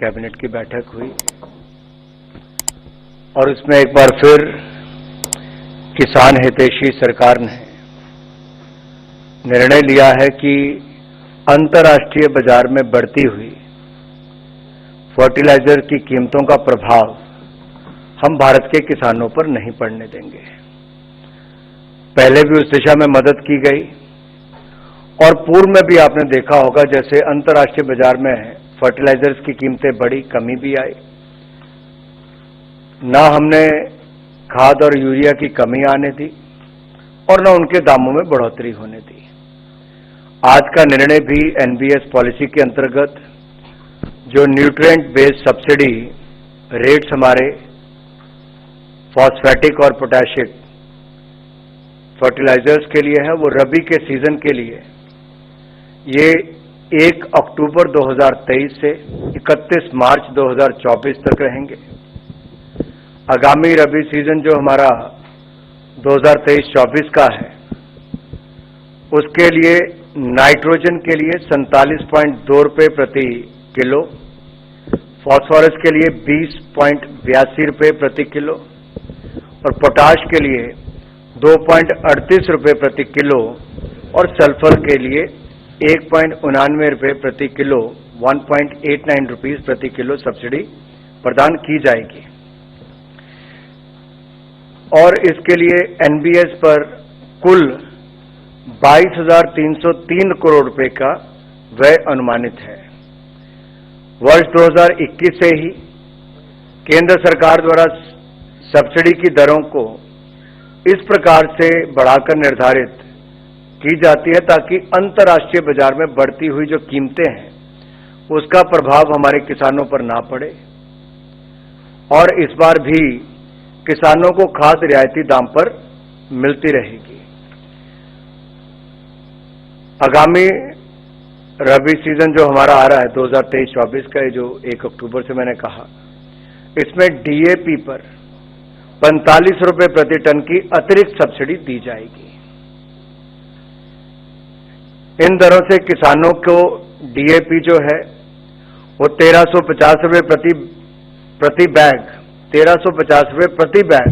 Cabinet की बैठक हुई और उसमें एक बार फिर किसान हितैषी सरकार ने निर्णय लिया है कि अंतर्राष्ट्रीय बाजार में बढ़ती हुई फर्टिलाइजर की कीमतों का प्रभाव हम भारत के किसानों पर नहीं पड़ने देंगे। पहले भी उस दिशा में मदद की गई और पूर्व में भी आपने देखा होगा, जैसे अंतर्राष्ट्रीय बाजार में फर्टिलाइजर्स की कीमतें बढ़ी, कमी भी आई, ना हमने खाद और यूरिया की कमी आने दी और ना उनके दामों में बढ़ोतरी होने दी। आज का निर्णय भी एनबीएस पॉलिसी के अंतर्गत जो न्यूट्रिएंट बेस्ड सब्सिडी रेट्स हमारे फॉस्फेटिक और पोटैशिक फर्टिलाइजर्स के लिए है, वो रबी के सीजन के लिए ये 1 अक्टूबर 2023 से 31 मार्च 2024 तक रहेंगे। आगामी रबी सीजन जो हमारा 2023-24 का है, उसके लिए नाइट्रोजन के लिए 47.2 रुपये प्रति किलो, फॉस्फोरस के लिए 20.82 रुपये प्रति किलो और पोटाश के लिए 2.38 रुपये प्रति किलो और सल्फर के लिए 1.99 रुपये प्रति किलो 1.89 रुपीज प्रति किलो सब्सिडी प्रदान की जाएगी। और इसके लिए एनबीएस पर कुल 22,303 करोड़ रुपए का व्यय अनुमानित है। वर्ष 2021 से ही केंद्र सरकार द्वारा सब्सिडी की दरों को इस प्रकार से बढ़ाकर निर्धारित की जाती है ताकि अंतर्राष्ट्रीय बाजार में बढ़ती हुई जो कीमतें हैं उसका प्रभाव हमारे किसानों पर ना पड़े। और इस बार भी किसानों को खाद रियायती दाम पर मिलती रहेगी। आगामी रबी सीजन जो हमारा आ रहा है 2023-24 का, जो 1 अक्टूबर से मैंने कहा, इसमें डीएपी पर 45 रुपये प्रति टन की अतिरिक्त सब्सिडी दी जाएगी। इन दरों से किसानों को डीएपी जो है वो 1350 रुपये प्रति बैग 1350 रुपये प्रति बैग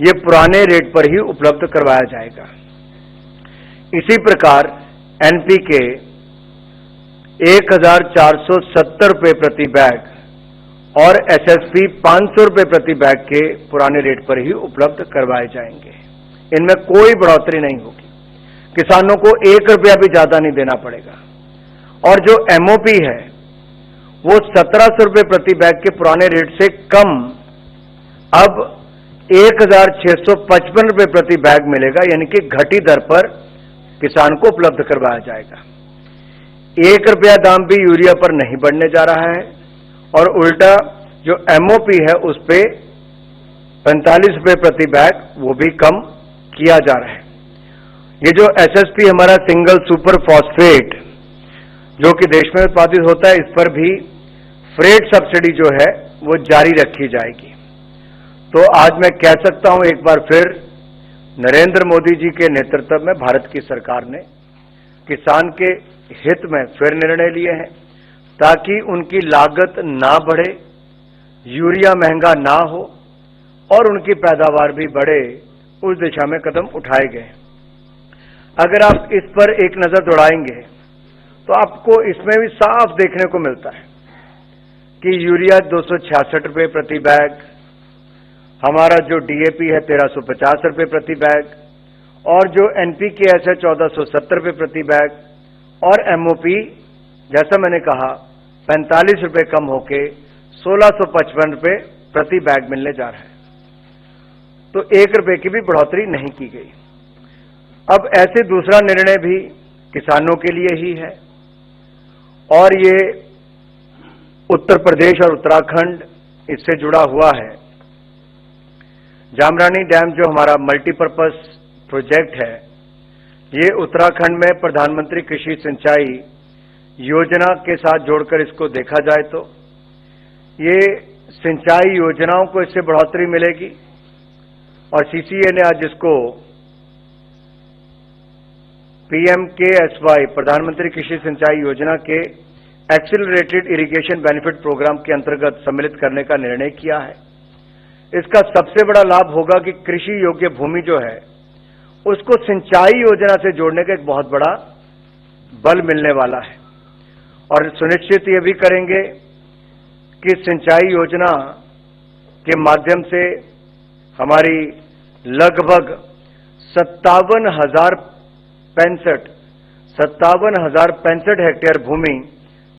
ये पुराने रेट पर ही उपलब्ध करवाया जाएगा। इसी प्रकार एनपीके 1470 रुपये प्रति बैग और एसएसपी 500 रुपये प्रति बैग के पुराने रेट पर ही उपलब्ध करवाए जाएंगे। इनमें कोई बढ़ोतरी नहीं होगी, किसानों को 1 रुपया भी ज्यादा नहीं देना पड़ेगा। और जो एमओपी है वो 1700 रुपये प्रति बैग के पुराने रेट से कम अब 1655 रुपये प्रति बैग मिलेगा, यानी कि घटी दर पर किसान को उपलब्ध करवाया जाएगा। 1 रुपया दाम भी यूरिया पर नहीं बढ़ने जा रहा है और उल्टा जो एमओपी है उस पे 45 रुपये प्रति बैग वो भी कम किया जा रहा है। ये जो एसएसपी हमारा सिंगल सुपर फॉस्फेट जो कि देश में उत्पादित होता है, इस पर भी फ्रेट सब्सिडी जो है वो जारी रखी जाएगी। तो आज मैं कह सकता हूं एक बार फिर, नरेंद्र मोदी जी के नेतृत्व में भारत की सरकार ने किसान के हित में फिर निर्णय लिए हैं ताकि उनकी लागत ना बढ़े, यूरिया महंगा ना हो और उनकी पैदावार भी बढ़े, उस दिशा में कदम उठाए गए। अगर आप इस पर एक नजर दौड़ाएंगे तो आपको इसमें भी साफ देखने को मिलता है कि यूरिया 266 रुपये प्रति बैग, हमारा जो डीएपी है 1350 रुपये प्रति बैग और जो एनपीकेएस है 1470 रुपये प्रति बैग और एमओपी जैसा मैंने कहा 45 रुपये कम होके 1655 रुपये प्रति बैग मिलने जा रहा है। तो 1 रुपये की भी बढ़ोतरी नहीं की गई। अब ऐसे दूसरा निर्णय भी किसानों के लिए ही है और ये उत्तर प्रदेश और उत्तराखंड इससे जुड़ा हुआ है। जामरानी डैम जो हमारा मल्टीपर्पज प्रोजेक्ट है, ये उत्तराखंड में प्रधानमंत्री कृषि सिंचाई योजना के साथ जोड़कर इसको देखा जाए तो ये सिंचाई योजनाओं को इससे बढ़ोतरी मिलेगी और सीसीए ने आज इसको पीएमकेएसवाई प्रधानमंत्री कृषि सिंचाई योजना के एक्सिलरेटेड इरिगेशन बेनिफिट प्रोग्राम के अंतर्गत सम्मिलित करने का निर्णय किया है। इसका सबसे बड़ा लाभ होगा कि कृषि योग्य भूमि जो है उसको सिंचाई योजना से जोड़ने का एक बहुत बड़ा बल मिलने वाला है, और सुनिश्चित ये भी करेंगे कि सिंचाई योजना के माध्यम से हमारी लगभग 57,065 हेक्टेयर भूमि